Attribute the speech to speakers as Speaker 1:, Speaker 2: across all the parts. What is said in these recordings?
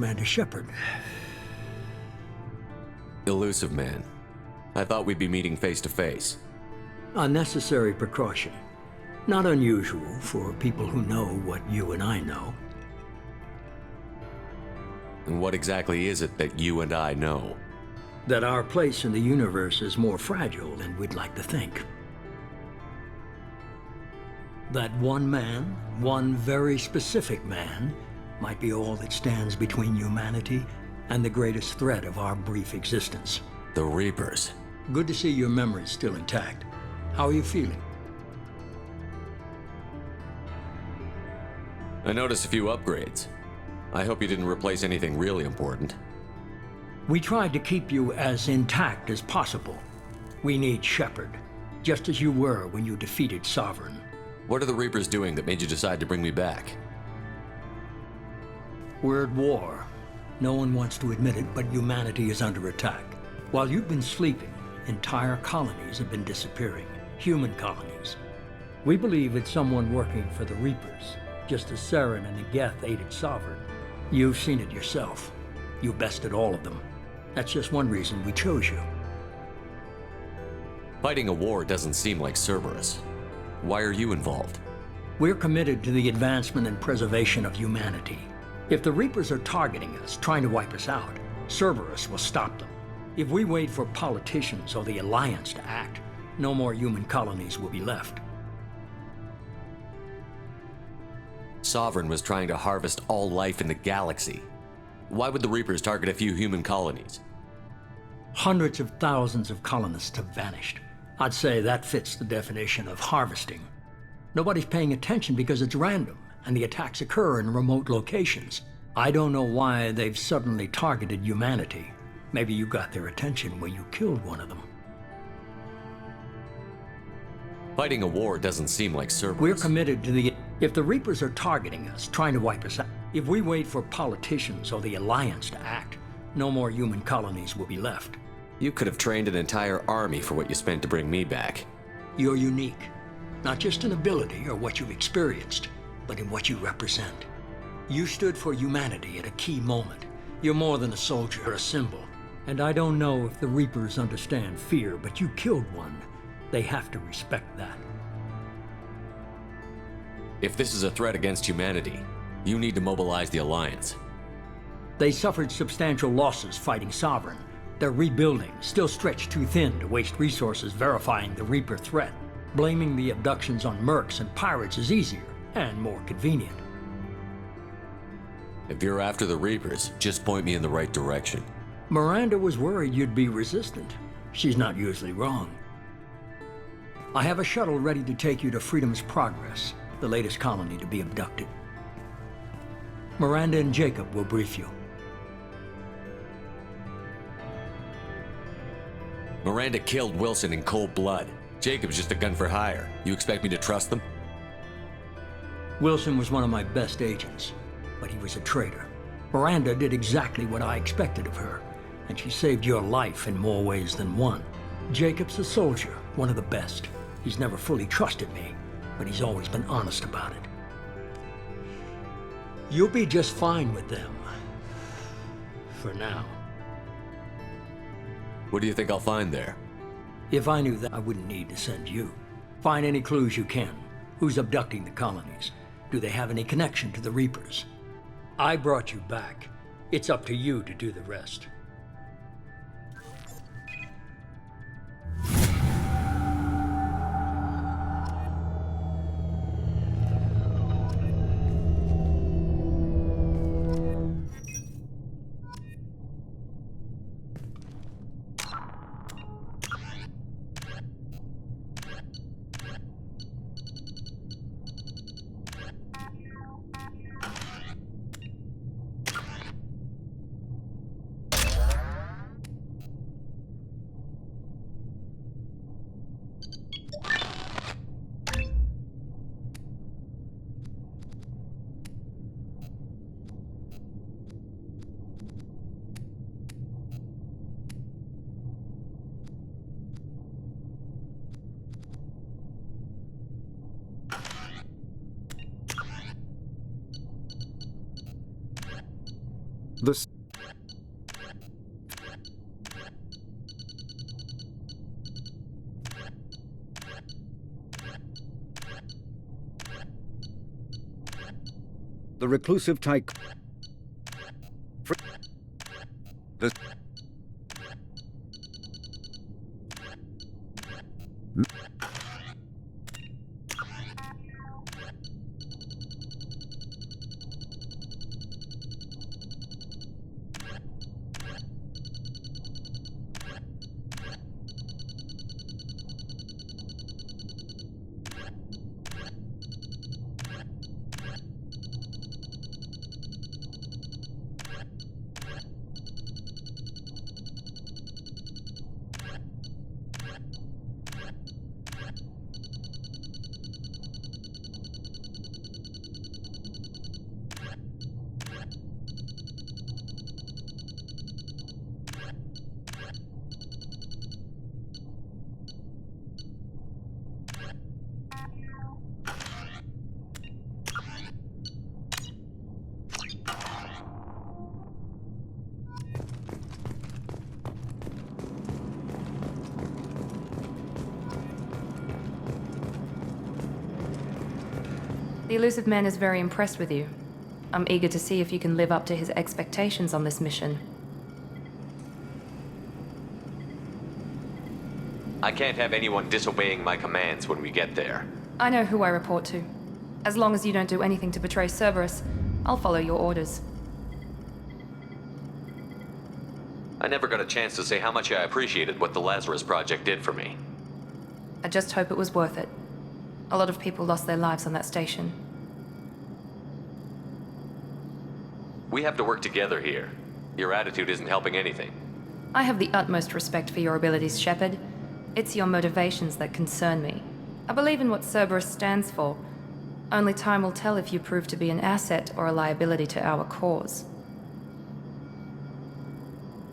Speaker 1: Commander Shepard.
Speaker 2: Elusive man. I thought we'd be meeting face to face.
Speaker 1: A necessary precaution. Not unusual for people who know what you and I know.
Speaker 2: And what exactly is it that you and I know?
Speaker 1: That our place in the universe is more fragile than we'd like to think. That one man, one very specific man, might be all that stands between humanity and the greatest threat of our brief existence.
Speaker 2: The Reapers.
Speaker 1: Good to see your memory's still intact. How are you feeling?
Speaker 2: I noticed a few upgrades. I hope you didn't replace anything really important.
Speaker 1: We tried to keep you as intact as possible. We need Shepard, just as you were when you defeated Sovereign.
Speaker 2: What are the Reapers doing that made you decide to bring me back?
Speaker 1: We're at war. No one wants to admit it, but humanity is under attack. While you've been sleeping, entire colonies have been disappearing. Human colonies. We believe it's someone working for the Reapers, just as Saren and the Geth aided Sovereign. You've seen it yourself. You bested all of them. That's just one reason we chose you.
Speaker 2: Fighting a war doesn't seem like Cerberus. Why are you involved?
Speaker 1: We're committed to the advancement and preservation of humanity. If the Reapers are targeting us, trying to wipe us out, Cerberus will stop them. If we wait for politicians or the Alliance to act, no more human colonies will be left.
Speaker 2: Sovereign was trying to harvest all life in the galaxy. Why would the Reapers target a few human colonies?
Speaker 1: Hundreds of thousands of colonists have vanished. I'd say that fits the definition of harvesting. Nobody's paying attention because it's random, and the attacks occur in remote locations. I don't know why they've suddenly targeted humanity. Maybe you got their attention when you killed one of them.
Speaker 2: Fighting a war doesn't seem like Cerberus.
Speaker 1: We're committed to the... If the Reapers are targeting us, trying to wipe us out, if we wait for politicians or the Alliance to act, no more human colonies will be left.
Speaker 2: You could have trained an entire army for what you spent to bring me back.
Speaker 1: You're unique. Not just in ability or what you've experienced, but in what you represent. You stood for humanity at a key moment. You're more than a soldier or a symbol. And I don't know if the Reapers understand fear, but you killed one. They have to respect that.
Speaker 2: If this is a threat against humanity, you need to mobilize the Alliance.
Speaker 1: They suffered substantial losses fighting Sovereign. They're rebuilding, still stretched too thin to waste resources verifying the Reaper threat. Blaming the abductions on mercs and pirates is easier and more convenient.
Speaker 2: If you're after the Reapers, just point me in the right direction.
Speaker 1: Miranda was worried you'd be resistant. She's not usually wrong. I have a shuttle ready to take you to Freedom's Progress, the latest colony to be abducted. Miranda and Jacob will brief you.
Speaker 2: Miranda killed Wilson in cold blood. Jacob's just a gun for hire. You expect me to trust them?
Speaker 1: Wilson was one of my best agents, but he was a traitor. Miranda did exactly what I expected of her, and she saved your life in more ways than one. Jacob's a soldier, one of the best. He's never fully trusted me, but he's always been honest about it. You'll be just fine with them. For now.
Speaker 2: What do you think I'll find there?
Speaker 1: If I knew that, I wouldn't need to send you. Find any clues you can. Who's abducting the colonies? Do they have any connection to the Reapers? I brought you back. It's up to you to do the rest.
Speaker 3: The The reclusive type. The
Speaker 4: The Elusive Man is very impressed with you. I'm eager to see if you can live up to his expectations on this mission.
Speaker 2: I can't have anyone disobeying my commands when we get there.
Speaker 4: I know who I report to. As long as you don't do anything to betray Cerberus, I'll follow your orders.
Speaker 2: I never got a chance to say how much I appreciated what the Lazarus Project did for me.
Speaker 4: I just hope it was worth it. A lot of people lost their lives on that station.
Speaker 2: We have to work together here. Your attitude isn't helping anything.
Speaker 4: I have the utmost respect for your abilities, Shepard. It's your motivations that concern me. I believe in what Cerberus stands for. Only time will tell if you prove to be an asset or a liability to our cause.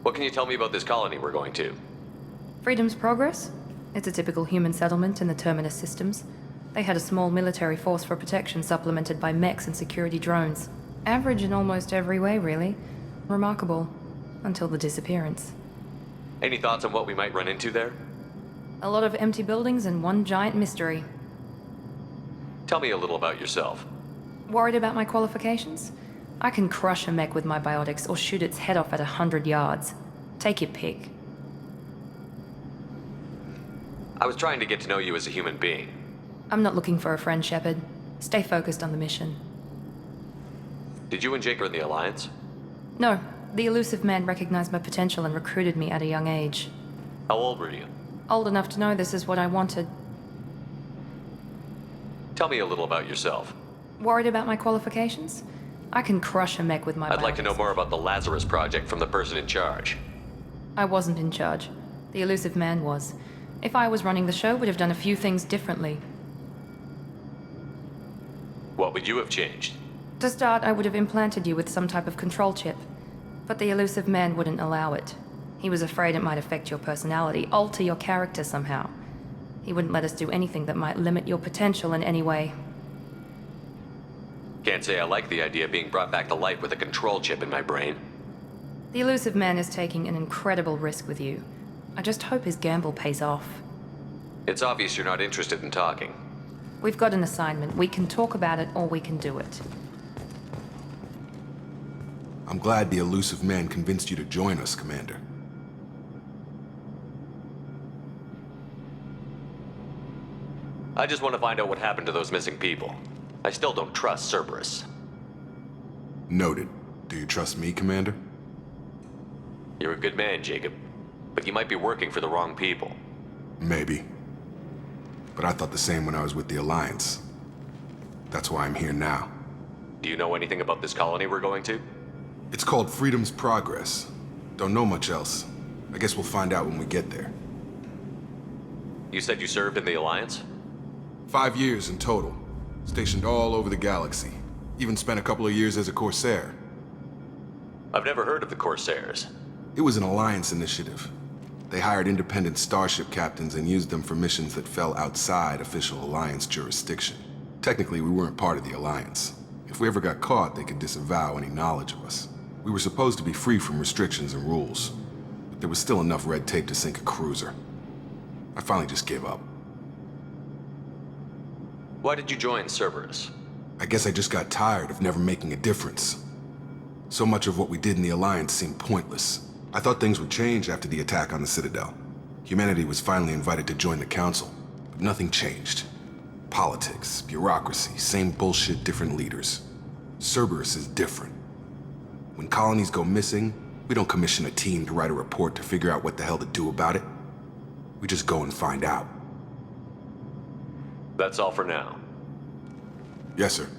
Speaker 2: What can you tell me about this colony we're going to?
Speaker 4: Freedom's Progress? It's a typical human settlement in the Terminus systems. They had a small military force for protection supplemented by mechs and security drones. Average in almost every way, really. Remarkable. Until the disappearance.
Speaker 2: Any thoughts on what we might run into there?
Speaker 4: A lot of empty buildings and one giant mystery.
Speaker 2: Tell me a little about yourself.
Speaker 4: Worried about my qualifications? I can crush a mech with my biotics or shoot its head off at 100 yards. Take your pick.
Speaker 2: I was trying to get to know you as a human being.
Speaker 4: I'm not looking for a friend, Shepard. Stay focused on the mission.
Speaker 2: Did you and Jake are in the Alliance?
Speaker 4: No, the Elusive Man recognized my potential and recruited me at a young age.
Speaker 2: How old were you?
Speaker 4: Old enough to know this is what I wanted.
Speaker 2: Tell me a little about yourself.
Speaker 4: Worried about my qualifications? I can crush a mech with my
Speaker 2: I'd like to know
Speaker 4: biotics.
Speaker 2: more about the Lazarus Project from the person in charge.
Speaker 4: I wasn't in charge. The Elusive Man was. If I was running the show, we'd have done a few things differently.
Speaker 2: What would you have changed?
Speaker 4: To start, I would have implanted you with some type of control chip. But the Elusive Man wouldn't allow it. He was afraid it might affect your personality, alter your character somehow. He wouldn't let us do anything that might limit your potential in any way.
Speaker 2: Can't say I like the idea of being brought back to life with a control chip in my brain.
Speaker 4: The Elusive Man is taking an incredible risk with you. I just hope his gamble pays off.
Speaker 2: It's obvious you're not interested in talking.
Speaker 4: We've got an assignment. We can talk about it or we can do it.
Speaker 3: I'm glad the Elusive Man convinced you to join us, Commander.
Speaker 2: I just want to find out what happened to those missing people. I still don't trust Cerberus.
Speaker 3: Noted. Do you trust me, Commander?
Speaker 2: You're a good man, Jacob. But you might be working for the wrong people.
Speaker 3: Maybe. But I thought the same when I was with the Alliance. That's why I'm here now.
Speaker 2: Do you know anything about this colony we're going to?
Speaker 3: It's called Freedom's Progress. Don't know much else. I guess we'll find out when we get there.
Speaker 2: You said you served in the Alliance?
Speaker 3: 5 years in total. Stationed all over the galaxy. Even spent a couple of years as a Corsair.
Speaker 2: I've never heard of the Corsairs.
Speaker 3: It was an Alliance initiative. They hired independent starship captains and used them for missions that fell outside official Alliance jurisdiction. Technically, we weren't part of the Alliance. If we ever got caught, they could disavow any knowledge of us. We were supposed to be free from restrictions and rules, but there was still enough red tape to sink a cruiser. I finally just gave up.
Speaker 2: Why did you join Cerberus?
Speaker 3: I guess I just got tired of never making a difference. So much of what we did in the Alliance seemed pointless. I thought things would change after the attack on the Citadel. Humanity was finally invited to join the Council, but nothing changed. Politics, bureaucracy, same bullshit, different leaders. Cerberus is different. When colonies go missing, we don't commission a team to write a report to figure out what the hell to do about it. We just go and find out.
Speaker 2: That's all for now.
Speaker 3: Yes, sir.